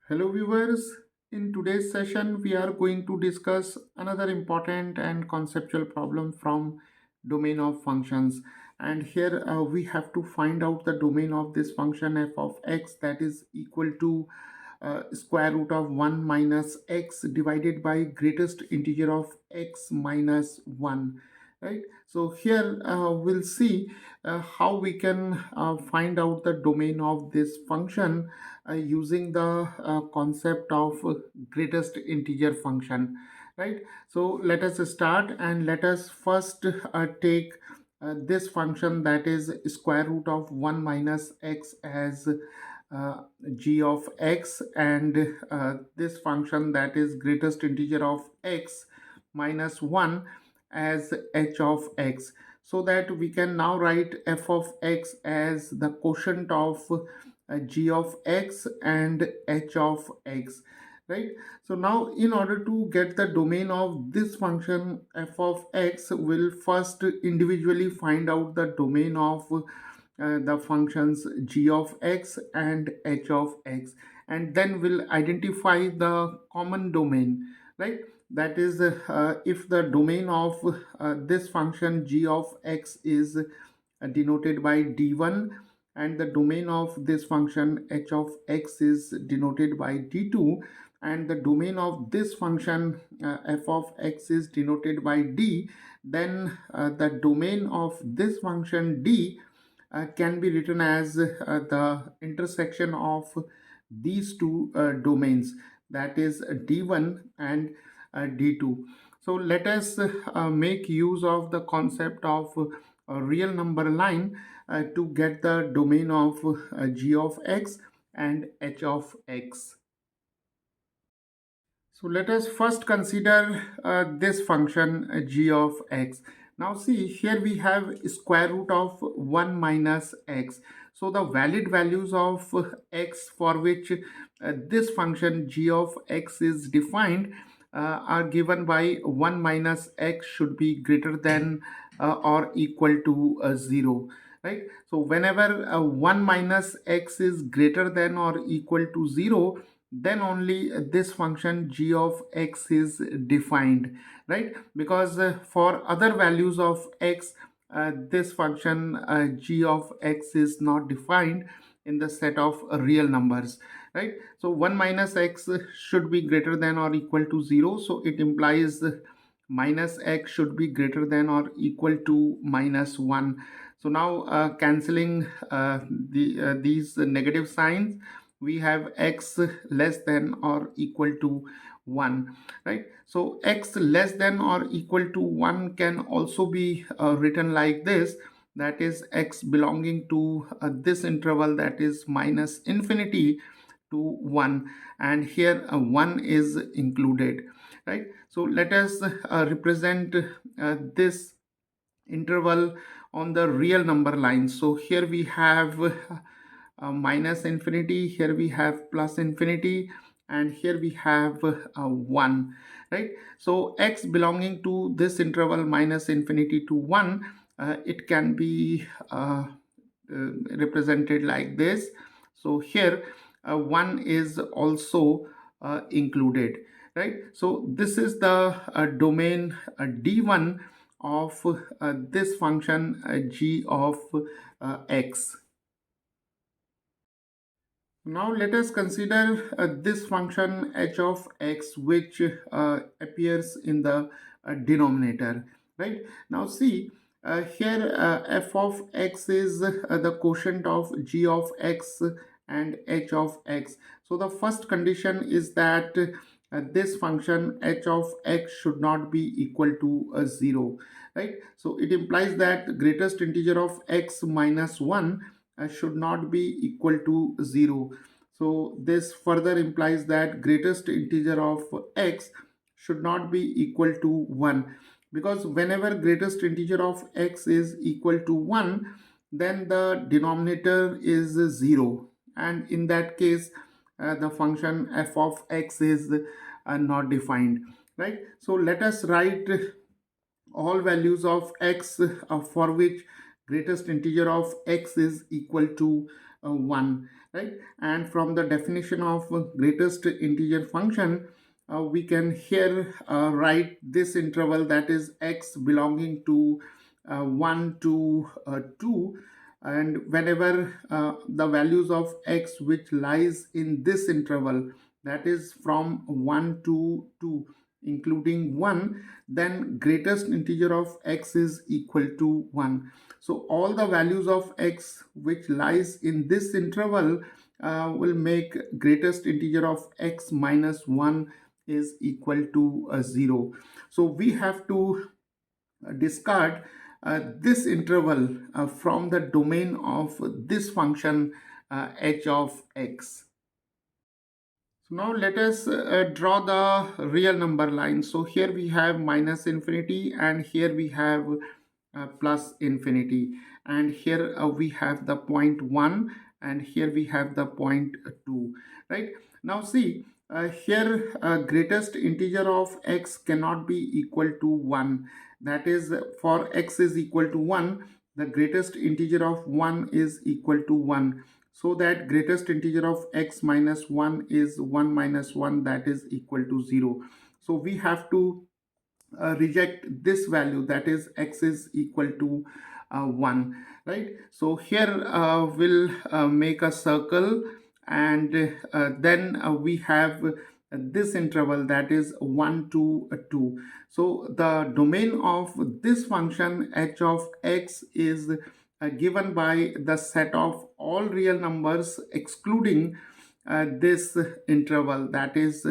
Hello viewers, in today's session we are going to discuss another important and conceptual problem from domain of functions, and here we have to find out the domain of this function f of x, that is equal to square root of 1 minus x divided by greatest integer of x minus 1, right? So here we'll see how we can find out the domain of this function using the concept of greatest integer function, right? So let us start, and let us first take this function, that is square root of 1 minus x, as uh, g of x, and this function, that is greatest integer of x minus 1, as h of x, so that we can now write f of x as the quotient of g of x and h of x, right? So now in order to get the domain of this function f of x, we'll first individually find out the domain of the functions g of x and h of x, and then we'll identify the common domain, right? That is, if the domain of this function g of x is denoted by d1, and the domain of this function h of x is denoted by d2, and the domain of this function f of x is denoted by d, then the domain of this function d can be written as the intersection of these two domains, that is d1 and d2. So let us make use of the concept of a real number line to get the domain of g of x and h of x. So let us first consider this function g of x. Now see, here we have square root of 1 minus x. So the valid values of x for which this function g of x is defined are given by 1 minus x should be greater than or equal to 0, right? So whenever 1 minus x is greater than or equal to 0, then only this function g of x is defined, right? Because for other values of x, this function g of x is not defined in the set of real numbers, right? So 1 minus x should be greater than or equal to 0, so it implies minus x should be greater than or equal to minus 1. So now cancelling these negative signs, we have x less than or equal to 1, right? So x less than or equal to 1 can also be written like this, that is x belonging to this interval, that is minus infinity to 1, and here 1 is included, right? So let us represent this interval on the real number line. So here we have minus infinity, here we have plus infinity, and here we have 1, right? So x belonging to this interval minus infinity to 1, it can be represented like this. So here 1 is also included, right? So this is the domain d1 of this function g of x. Now let us consider this function h of x, which appears in the denominator, right? Now see, here f of x is the quotient of g of x and h of x. So the first condition is that this function h of x should not be equal to 0, right? So it implies that greatest integer of x minus 1 should not be equal to 0. So this further implies that greatest integer of x should not be equal to 1, because whenever greatest integer of x is equal to 1, then the denominator is 0, and in that case the function f of x is not defined, right? So let us write all values of x for which greatest integer of x is equal to 1, right? And from the definition of greatest integer function, we can here write this interval, that is x belonging to 1 to 2, and whenever the values of x which lies in this interval, that is from 1 to 2 including 1, then greatest integer of x is equal to 1. So all the values of x which lies in this interval will make greatest integer of x minus 1 is equal to 0. So we have to discard this interval from the domain of this function h of x. So now let us draw the real number line. So here we have minus infinity, and here we have plus infinity, and here we have the point 1, and here we have the point 2, right? Now see, here greatest integer of x cannot be equal to 1. That is, for x is equal to 1, the greatest integer of 1 is equal to 1. So that greatest integer of x minus 1 is 1 minus 1, that is equal to 0. So we have to reject this value, that is x is equal to 1, right? So here we'll make a circle, and then we have this interval, that is 1 to 2. So the domain of this function h of x is given by the set of all real numbers excluding this interval, that is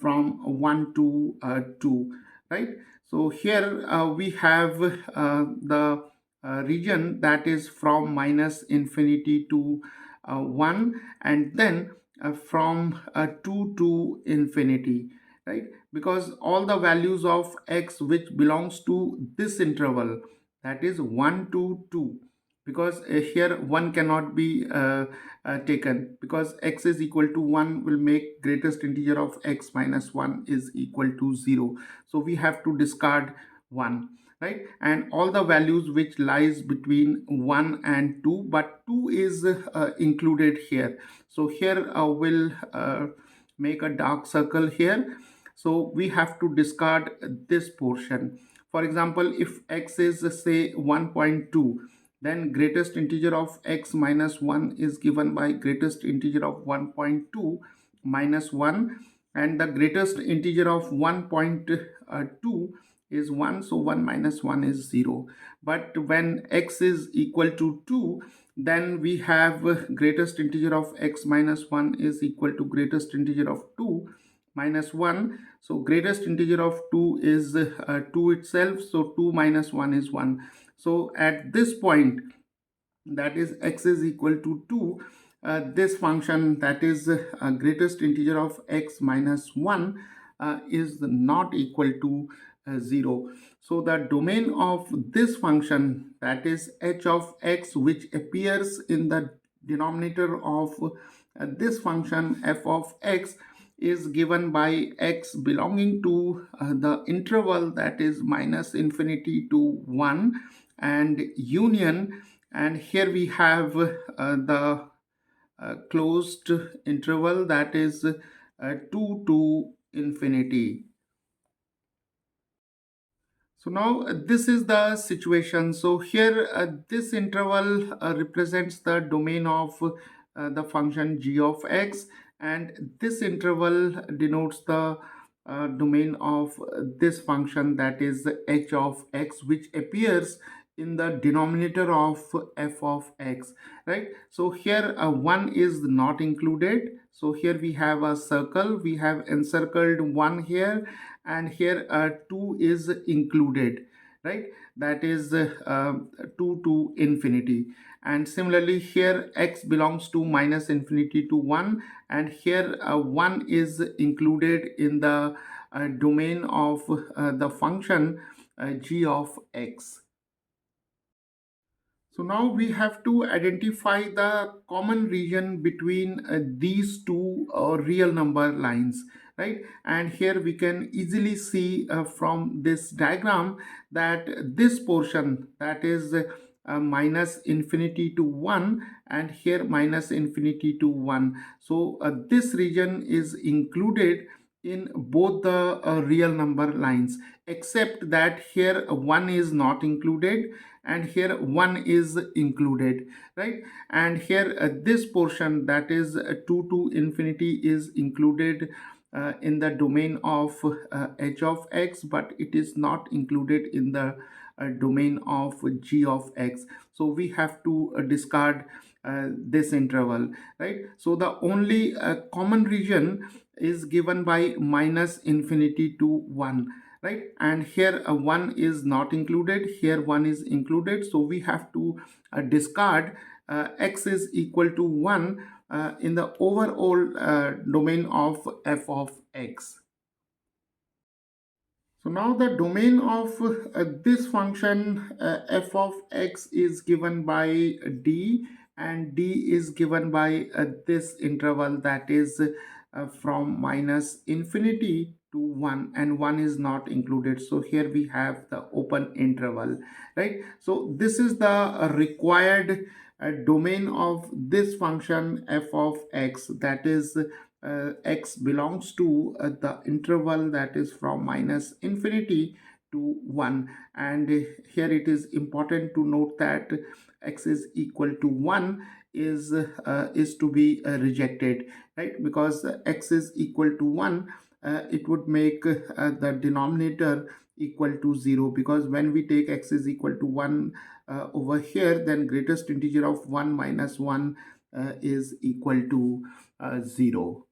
from 1 to 2, right? So here we have the region that is from minus infinity to 1, and then from 2 to infinity, right? Because all the values of x which belongs to this interval, that is 1 to 2, because here 1 cannot be taken, because x is equal to 1 will make greatest integer of x minus 1 is equal to 0. So we have to discard 1, right? And all the values which lies between 1 and 2, but 2 is included here. So here we'll make a dark circle here. So we have to discard this portion. For example, if x is say 1.2, then greatest integer of x minus 1 is given by greatest integer of 1.2 minus 1, and the greatest integer of 1.2 is 1, so 1 minus 1 is 0. But when x is equal to 2, then we have greatest integer of x minus 1 is equal to greatest integer of 2 minus 1. So greatest integer of 2 is 2 itself, so 2 minus 1 is 1. So at this point, that is x is equal to 2, this function, that is greatest integer of x minus 1 is not equal to 0. So the domain of this function, that is h of x, which appears in the denominator of this function f of x, is given by x belonging to the interval, that is minus infinity to 1, and union, and here we have the closed interval, that is 2 to infinity. So now this is the situation. So here this interval represents the domain of the function g of x, and this interval denotes the domain of this function, that is h of x, which appears in the denominator of f of x, right? So here 1 is not included. So here we have a circle, we have encircled 1 here, and here 2 is included, right? That is 2 to infinity. And similarly here x belongs to minus infinity to 1, and here 1 is included in the domain of the function g of x. So now we have to identify the common region between these two real number lines, right? And here we can easily see from this diagram that this portion, that is minus infinity to 1, and here minus infinity to 1. So this region is included in both the real number lines, except that here 1 is not included and here 1 is included, right? And here this portion, that is 2 to infinity, is included in the domain of h of x, but it is not included in the domain of g of x. So we have to discard this interval, right? So the only common region is given by minus infinity to 1, right? And here 1 is not included, here 1 is included, so we have to discard x is equal to 1 in the overall domain of f of x. So now the domain of this function f of x is given by d, and d is given by this interval, that is from minus infinity to 1, and 1 is not included. So here we have the open interval, right? So this is the required domain of this function f of x, that is x belongs to the interval that is from minus infinity to 1. And here it is important to note that x is equal to 1 is to be rejected, right? Because x is equal to 1, it would make the denominator equal to 0, because when we take x is equal to 1 over here, then greatest integer of 1 minus 1 is equal to 0.